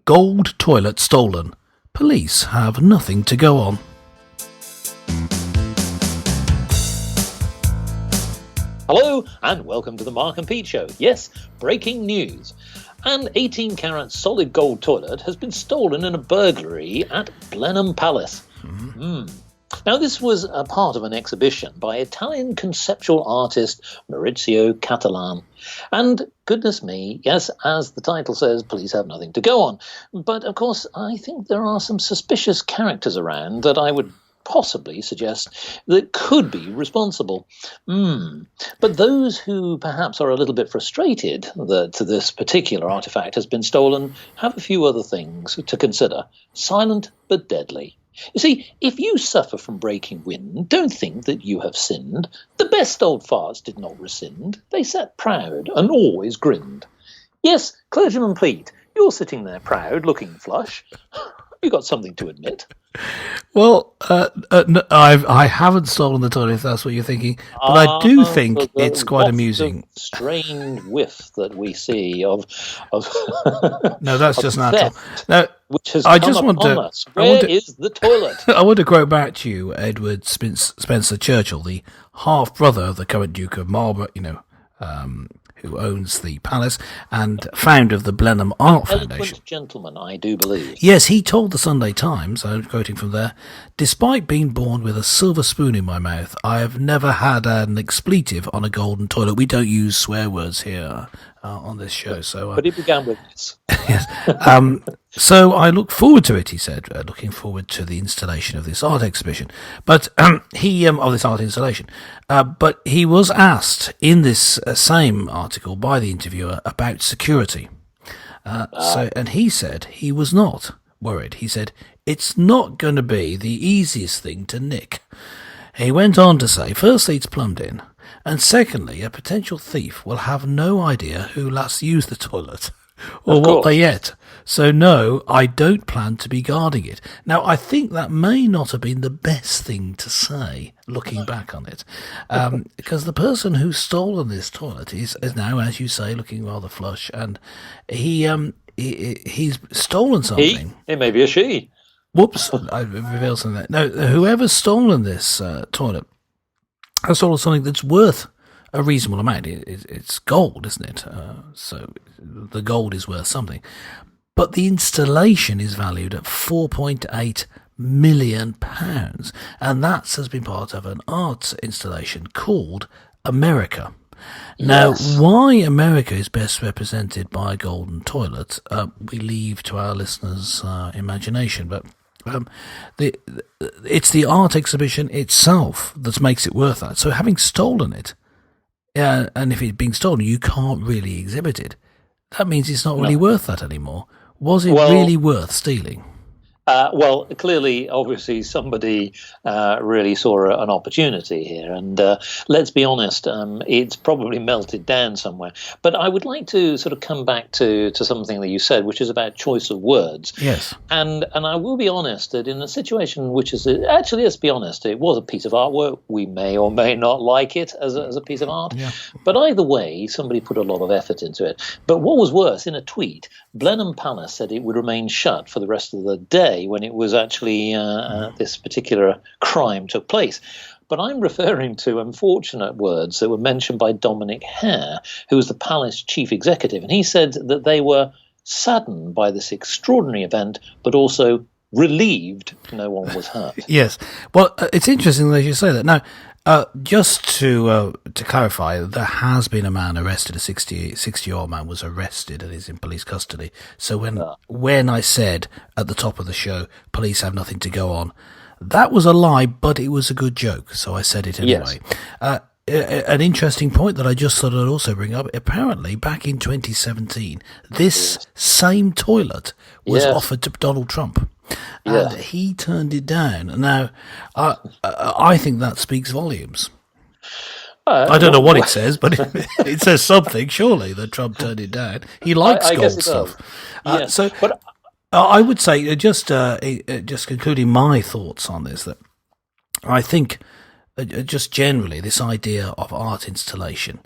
Gold toilet stolen. Police have nothing to go on. Hello and welcome to the Mark and Pete Show. Yes, breaking news. An 18-carat solid gold toilet has been stolen in a burglary at Blenheim Palace. Now, this was a part of an exhibition by Italian conceptual artist Maurizio Cattelan. And goodness me, yes, as the title says, police have nothing to go on. But, of course, I think there are some suspicious characters around that I would possibly suggest that could be responsible. But those who perhaps are a little bit frustrated that this particular artefact has been stolen have a few other things to consider. Silent but deadly. You see, if you suffer from breaking wind, don't think that you have sinned. The best old farts did not rescind. They sat proud and always grinned. Yes, Clergyman Pete, you're sitting there proud, looking flush. You got something to admit. Well, no, I haven't stolen the toilet, if that's what you're thinking. But I do think it's quite amusing. Strange whiff that we see of No, that's just natural. theft, Now, which has I come just want upon to. us. Where is the toilet? I want to quote back to you, Edward Spencer Churchill, the half brother of the current Duke of Marlborough. Who owns the palace and founder of the Blenheim Art Foundation. Eloquent gentleman, I do believe. Yes, he told the Sunday Times, I'm quoting from there, "Despite being born with a silver spoon in my mouth, I have never had an expletive on a golden toilet." We don't use swear words here on this show. But it began with this. Yes. So I look forward to it, he said, looking forward to the installation of this art exhibition. But of this art installation. But he was asked in this same article by the interviewer about security. And he said he was not worried. He said, "It's not going to be the easiest thing to nick." He went on to say, firstly, it's plumbed in. And secondly, a potential thief will have no idea who last used the toilet or what they ate. So no, I don't plan to be guarding it. Now, I think that may not have been the best thing to say, looking back on it, because the person who's stolen this toilet is now, as you say, looking rather flush, and he's stolen something. It may be a she. Whoops, I revealed something there. No, whoever's stolen this toilet has stolen something that's worth a reasonable amount. It's gold, isn't it? So the gold is worth something. But the installation is valued at £4.8 million. And that has been part of an art installation called America. Now, why America is best represented by a golden toilet, we leave to our listeners' imagination. But it's the art exhibition itself that makes it worth that. So having stolen it, and if it's being stolen, you can't really exhibit it. That means it's not really worth that anymore. Was it really worth stealing? Well, clearly, obviously, somebody really saw an opportunity here. And let's be honest, it's probably melted down somewhere. But I would like to sort of come back to something that you said, which is about choice of words. Yes. And I will be honest that in a situation which is, actually, let's be honest, it was a piece of artwork. We may or may not like it as a piece of art. Yeah. But either way, somebody put a lot of effort into it. But what was worse, in a tweet, Blenheim Palace said it would remain shut for the rest of the day when it was actually this particular crime took place. But I'm referring to unfortunate words that were mentioned by Dominic Hare, who was the palace chief executive. And he said that they were saddened by this extraordinary event, but also relieved no one was hurt. Yes. Well, it's interesting that you say that. Now, just to clarify, there has been a man arrested. A 60-year-old man was arrested and is in police custody. So when I said at the top of the show, police have nothing to go on, that was a lie, but it was a good joke. So I said it anyway. Yes. An interesting point that I just thought I'd also bring up. Apparently, back in 2017, this same toilet was offered to Donald Trump. And he turned it down. Now, I think that speaks volumes. I don't know what it says, but it says something, surely, that Trump turned it down. He likes gold stuff. But I would say, just concluding my thoughts on this, that I think just generally this idea of art installation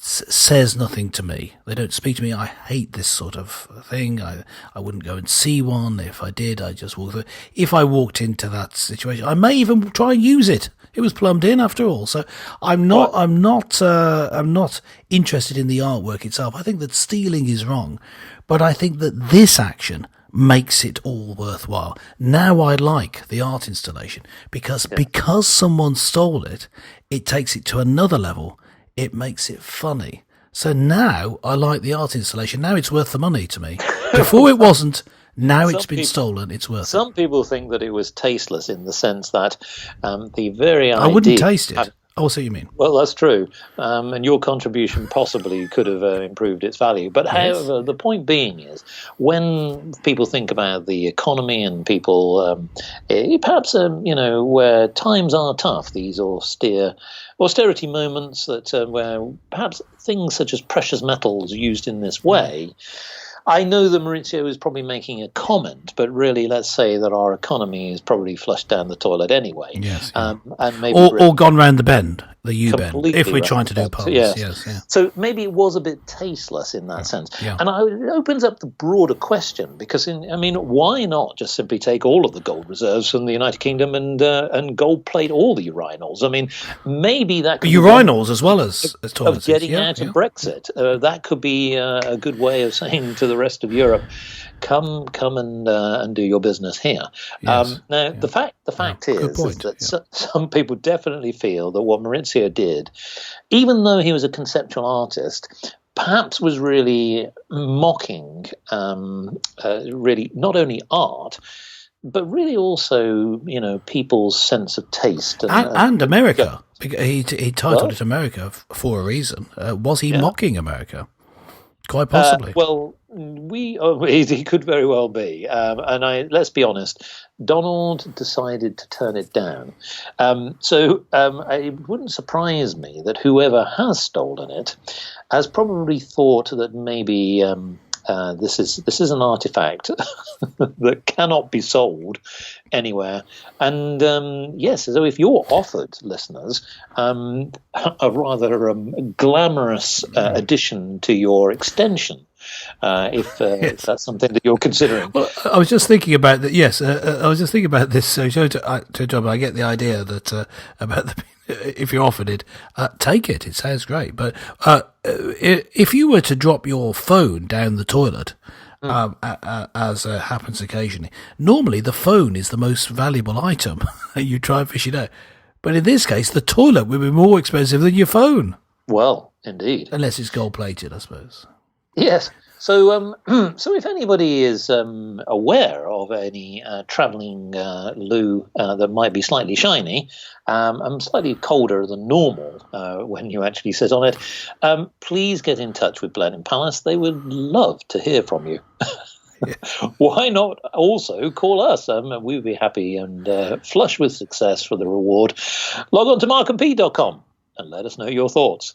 says nothing to me. They don't speak to me. I hate this sort of thing. I wouldn't go and see one. If I did, I'd just walk through. If I walked into that situation, I may even try and use it. It was plumbed in after all. So I'm not interested in the artwork itself. I think that stealing is wrong, but I think that this action makes it all worthwhile. Now I like the art installation because someone stole it, it takes it to another level. It makes it funny. So now I like the art installation. Now it's worth the money to me. Before it wasn't. Now it's been stolen. It's worth it. Some people think that it was tasteless in the sense that the very idea... I wouldn't taste it. Oh, so you mean? Well, that's true. And your contribution possibly could have improved its value. But however, the point being is, when people think about the economy and people, perhaps, where times are tough, these austerity moments that where perhaps things such as precious metals used in this way... I know that Maurizio is probably making a comment, but really, let's say that our economy is probably flushed down the toilet anyway. Yes. And maybe or gone round the bend, the U-bend, if we're trying to do puns. Yes. So maybe it was a bit tasteless in that sense. Yeah. And it opens up the broader question, because, why not just simply take all of the gold reserves from the United Kingdom and gold plate all the urinals? Maybe that could urinals as well as toilets. Of getting out of Brexit. That could be a good way of saying to the rest of Europe, come and do your business here. Yes. The fact is that some people definitely feel that what Maurizio did, even though he was a conceptual artist, perhaps was really mocking really not only art, but really also, people's sense of taste. And America. He titled it America for a reason. Was he mocking America? Quite possibly. He could very well be. Let's be honest, Donald decided to turn it down. It wouldn't surprise me that whoever has stolen it has probably thought that maybe this is an artifact that cannot be sold anywhere. And so if you're offered, listeners, a rather glamorous addition to your extension, if that's something that you're considering. Well, I was just thinking about that. Yes, I was just thinking about this. So, to John, I get the idea that about if you're offered it, take it. It sounds great. But if you were to drop your phone down the toilet, as happens occasionally, normally the phone is the most valuable item. You try and fish it out. But in this case, the toilet would be more expensive than your phone. Well, indeed. Unless it's gold-plated, I suppose. Yes. So, so if anybody is aware of any travelling loo that might be slightly shiny and slightly colder than normal when you actually sit on it, please get in touch with Blenheim Palace. They would love to hear from you. Why not also call us? We'd be happy and flush with success for the reward. Log on to markandpete.com and let us know your thoughts.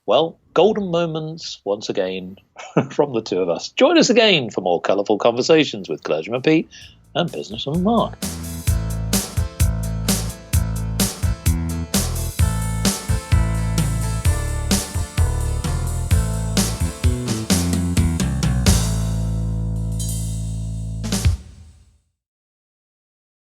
Well, golden moments once again from the two of us. Join us again for more colourful conversations with Clergyman Pete and Businessman Mark.